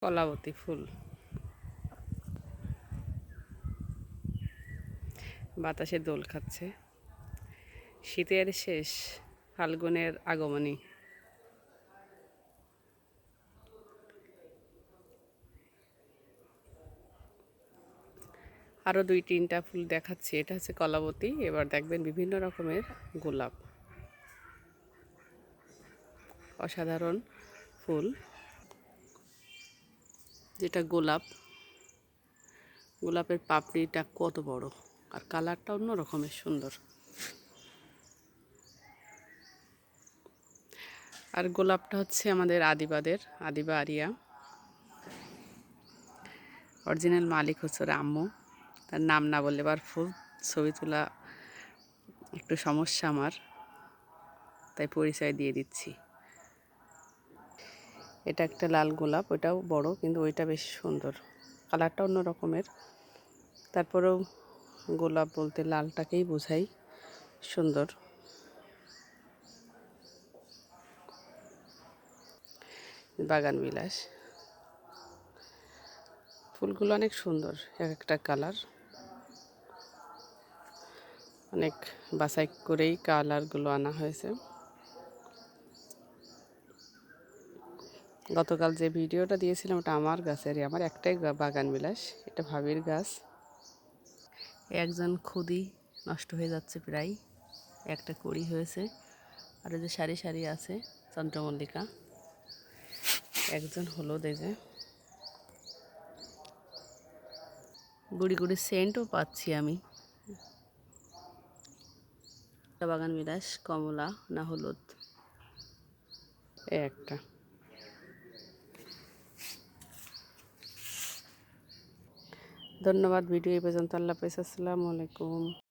কলাবতী ফুল, বাতাসে দোল খাচ্ছে। শীতের শেষ, ফাল্গুনের আগমনী। আরও 2-3টা ফুল দেখাচ্ছি। এটা হচ্ছে কলাবতী। এবার দেখবেন বিভিন্ন রকমের গোলাপ, অসাধারণ ফুল। যেটা গোলাপ, গোলাপের পাপড়িটা কত বড়, আর কালারটা অন্য রকমের সুন্দর। আর গোলাপটা হচ্ছে আমাদের আদিবা আরিয়া। অরিজিনাল মালিক হচ্ছে ওর আম্মু। তার নাম না বললে এবার ফুল ছবি তোলা একটু সমস্যা আমার, তাই পরিচয় দিয়ে দিচ্ছি। এটা একটা লাল গোলাপ, ওইটাও বড় কিন্তু ওইটা বেশি সুন্দর, কালারটা অন্য রকমের। তারপরেও গোলাপ বলতে লালটাকেই বোঝাই, সুন্দর। বাগান বিলাস, ফুলগুলো অনেক সুন্দর, এক একটা কালার। অনেক বাছাই করেই কালারগুলো আনা হয়েছে। গতকাল যে ভিডিওটা দিয়েছিলাম ওটা আমার গাছেরই, আমার একটাই বাগান বিলাস, এটা ভাবির গাছ। একজন খুদি নষ্ট হয়ে যাচ্ছে প্রায়, একটা কুড়ি হয়েছে। আর এই যে সারি সারি আছে চন্দ্রমল্লিকা, একজন হলুদ। এই যে গুড়ি গুড়ি সেন্টও পাচ্ছি আমি। বাগান বিলাস কমলা না হলুদ, একটা। ধন্যবাদ। ভিডিও এই পর্যন্ত। আল্লাহ হাফেজ, আসসালামু আলাইকুম।